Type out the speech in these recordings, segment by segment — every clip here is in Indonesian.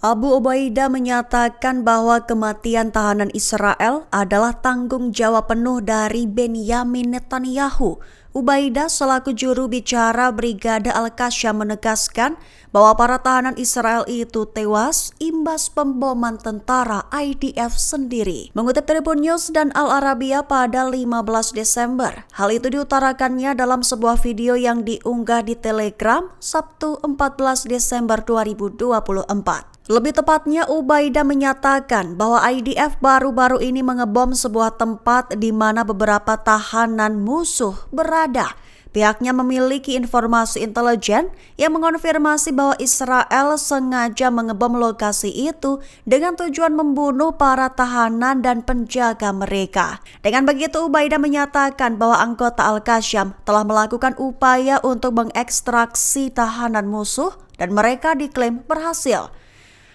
Abu Ubaidah menyatakan bahwa kematian tahanan Israel adalah tanggung jawab penuh dari Benyamin Netanyahu. Ubaidah selaku juru bicara Brigade Al-Qassam menegaskan bahwa para tahanan Israel itu tewas imbas pemboman tentara IDF sendiri. Mengutip Tribun News dan Al Arabiya pada 15 Desember, hal itu diutarakannya dalam sebuah video yang diunggah di Telegram Sabtu 14 Desember 2024. Lebih tepatnya, Ubaidah menyatakan bahwa IDF baru-baru ini mengebom sebuah tempat di mana beberapa tahanan musuh berada. Pihaknya memiliki informasi intelijen yang mengonfirmasi bahwa Israel sengaja mengebom lokasi itu dengan tujuan membunuh para tahanan dan penjaga mereka. Dengan begitu, Ubaidah menyatakan bahwa anggota Al-Qassam telah melakukan upaya untuk mengekstraksi tahanan musuh dan mereka diklaim berhasil.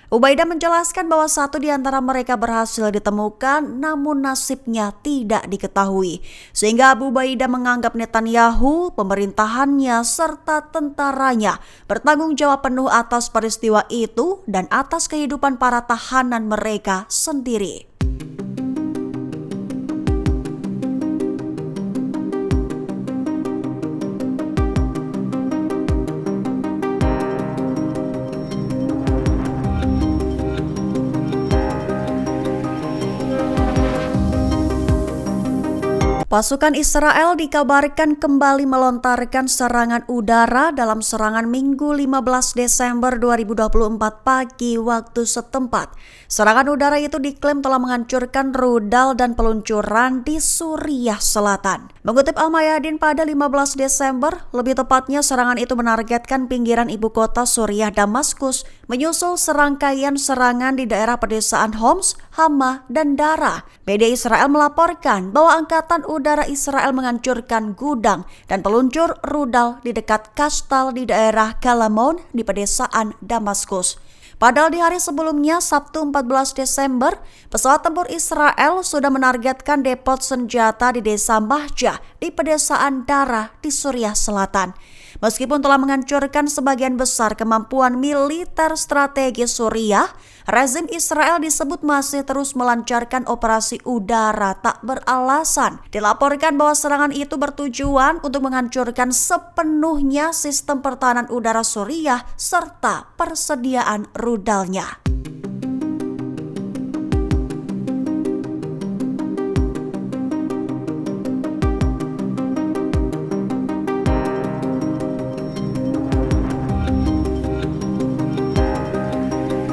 Ubaidah menjelaskan bahwa satu di antara mereka berhasil ditemukan namun nasibnya tidak diketahui. Sehingga Abu Ubaidah menganggap Netanyahu, pemerintahannya serta tentaranya bertanggung jawab penuh atas peristiwa itu dan atas kehidupan para tahanan mereka sendiri. Pasukan Israel dikabarkan kembali melontarkan serangan udara dalam serangan Minggu 15 Desember 2024 pagi waktu setempat. Serangan udara itu diklaim telah menghancurkan rudal dan peluncuran di Suriah Selatan. Mengutip Al-Mayadin pada 15 Desember, lebih tepatnya serangan itu menargetkan pinggiran ibu kota Suriah Damaskus, menyusul serangkaian serangan di daerah pedesaan Homs, Hama, dan Dara. Media Israel melaporkan bahwa Angkatan Udara Israel menghancurkan gudang dan peluncur rudal di dekat Kastal di daerah Kalamon di pedesaan Damaskus. Padahal di hari sebelumnya, Sabtu 14 Desember, pesawat tempur Israel sudah menargetkan depot senjata di desa Mahjah di pedesaan Dara di Suriah Selatan. Meskipun telah menghancurkan sebagian besar kemampuan militer strategis Suriah, rezim Israel disebut masih terus melancarkan operasi udara tak beralasan. Dilaporkan bahwa serangan itu bertujuan untuk menghancurkan sepenuhnya sistem pertahanan udara Suriah serta persediaan rudalnya.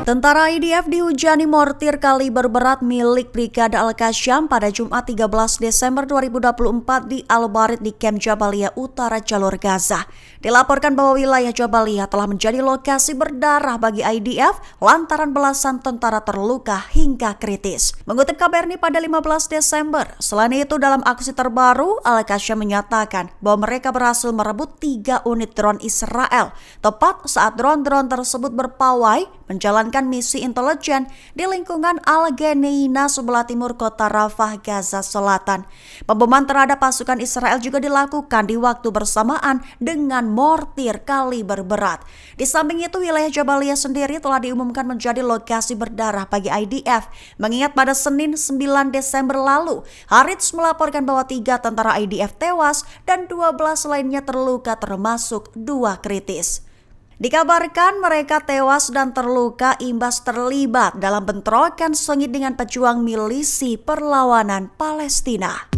Tentara IDF dihujani mortir kaliber berat milik Brigade Al-Qassam pada Jumat 13 Desember 2024 di Al-Barid di Camp Jabalia Utara Jalur Gaza. Dilaporkan bahwa wilayah Jabalia telah menjadi lokasi berdarah bagi IDF lantaran belasan tentara terluka hingga kritis. Mengutip KBRI pada 15 Desember, selain itu dalam aksi terbaru, Al-Qassam menyatakan bahwa mereka berhasil merebut 3 unit drone Israel, tepat saat drone-drone tersebut berpawai menjalankan misi intelijen di lingkungan Al-Geneina sebelah timur kota Rafah, Gaza Selatan. Pemboman terhadap pasukan Israel juga dilakukan di waktu bersamaan dengan mortir kaliber berat. Di samping itu, wilayah Jabalia sendiri telah diumumkan menjadi lokasi berdarah bagi IDF. Mengingat pada Senin 9 Desember lalu, Haaretz melaporkan bahwa 3 tentara IDF tewas dan 12 lainnya terluka termasuk 2 kritis. Dikabarkan mereka tewas dan terluka imbas terlibat dalam bentrokan sengit dengan pejuang milisi perlawanan Palestina.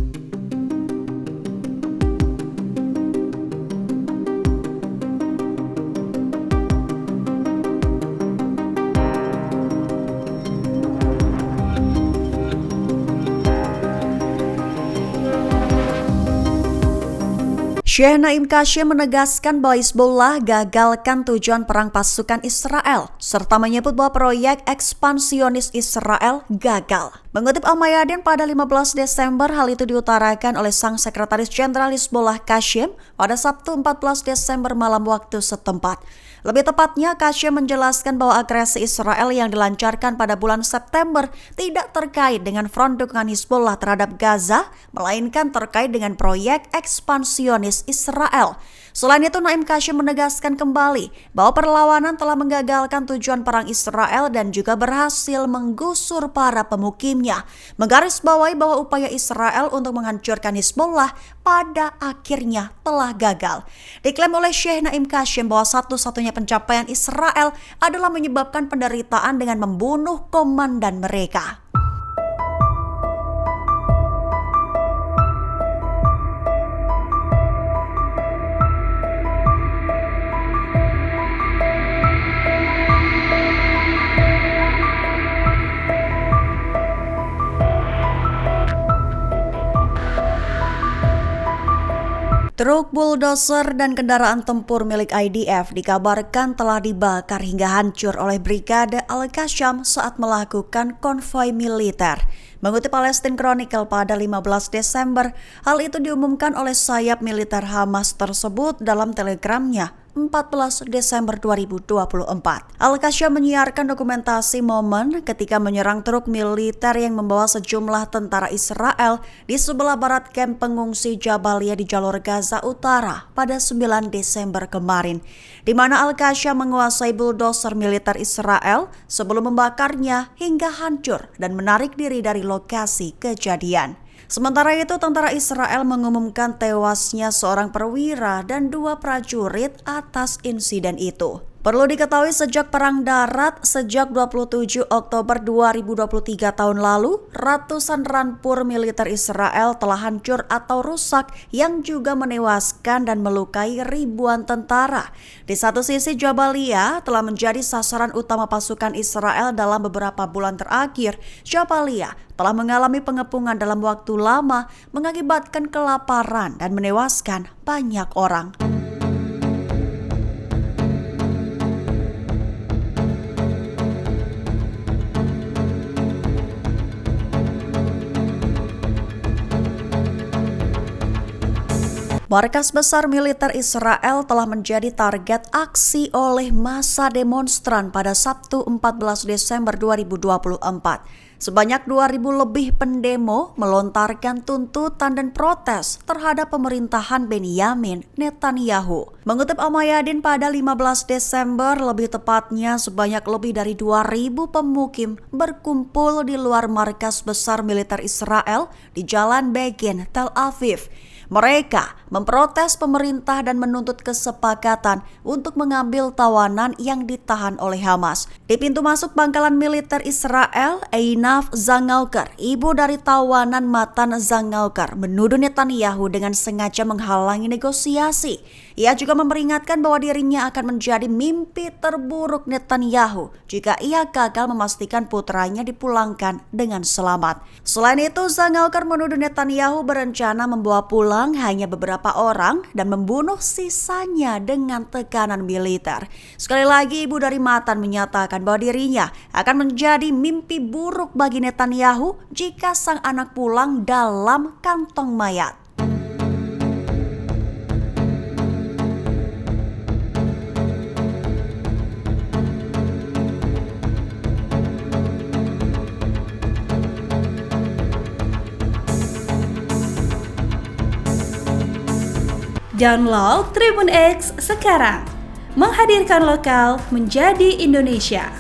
Syekh Naim Qasyem menegaskan bahwa Hizbullah gagalkan tujuan perang pasukan Israel, serta menyebut bahwa proyek ekspansionis Israel gagal. Mengutip Al-Mayadin pada 15 Desember, hal itu diutarakan oleh Sang Sekretaris Jenderal Hizbullah Qasyem pada Sabtu 14 Desember malam waktu setempat. Lebih tepatnya, Qasyem menjelaskan bahwa agresi Israel yang dilancarkan pada bulan September tidak terkait dengan front dukungan Hizbullah terhadap Gaza, melainkan terkait dengan proyek ekspansionis Israel. Selain itu, Naim Qasyem menegaskan kembali bahwa perlawanan telah menggagalkan tujuan perang Israel dan juga berhasil menggusur para pemukimnya. Menggarisbawahi bahwa upaya Israel untuk menghancurkan Hizbullah pada akhirnya telah gagal. Diklaim oleh Syekh Naim Qasyem bahwa satu-satunya pencapaian Israel adalah menyebabkan penderitaan dengan membunuh komandan mereka. Truk bulldozer dan kendaraan tempur milik IDF dikabarkan telah dibakar hingga hancur oleh Brigade Al-Qassam saat melakukan konvoi militer. Mengutip Palestine Chronicle pada 15 Desember, hal itu diumumkan oleh sayap militer Hamas tersebut dalam telegramnya 14 Desember 2024. Al-Qassam menyiarkan dokumentasi momen ketika menyerang truk militer yang membawa sejumlah tentara Israel di sebelah barat kamp pengungsi Jabalia di jalur Gaza Utara pada 9 Desember kemarin, di mana Al-Qassam menguasai bulldozer militer Israel sebelum membakarnya hingga hancur dan menarik diri dari lokasi kejadian. Sementara itu, tentara Israel mengumumkan tewasnya seorang perwira dan 2 prajurit atas insiden itu. Perlu diketahui sejak Perang Darat sejak 27 Oktober 2023 tahun lalu, ratusan rampur militer Israel telah hancur atau rusak yang juga menewaskan dan melukai ribuan tentara. Di satu sisi, Jabalia telah menjadi sasaran utama pasukan Israel dalam beberapa bulan terakhir. Jabalia telah mengalami pengepungan dalam waktu lama, mengakibatkan kelaparan dan menewaskan banyak orang. Markas besar militer Israel telah menjadi target aksi oleh massa demonstran pada Sabtu 14 Desember 2024. Sebanyak 2.000 lebih pendemo melontarkan tuntutan dan protes terhadap pemerintahan Benyamin Netanyahu. Mengutip Al-Mayadin pada 15 Desember, lebih tepatnya sebanyak lebih dari 2.000 pemukim berkumpul di luar markas besar militer Israel di Jalan Begin, Tel Aviv. Mereka memprotes pemerintah dan menuntut kesepakatan untuk mengambil tawanan yang ditahan oleh Hamas. Di pintu masuk pangkalan militer Israel, Einaf Zangaukar, ibu dari tawanan Matan Zangaukar, menuduh Netanyahu dengan sengaja menghalangi negosiasi. Ia juga memperingatkan bahwa dirinya akan menjadi mimpi terburuk Netanyahu jika ia gagal memastikan putranya dipulangkan dengan selamat. Selain itu, Zangaukar menuduh Netanyahu berencana membawa pulang hanya beberapa orang dan membunuh sisanya dengan tekanan militer. Sekali lagi, ibu dari Matan menyatakan bahwa dirinya akan menjadi mimpi buruk bagi Netanyahu jika sang anak pulang dalam kantong mayat. Download Tribun X sekarang, menghadirkan lokal menjadi Indonesia.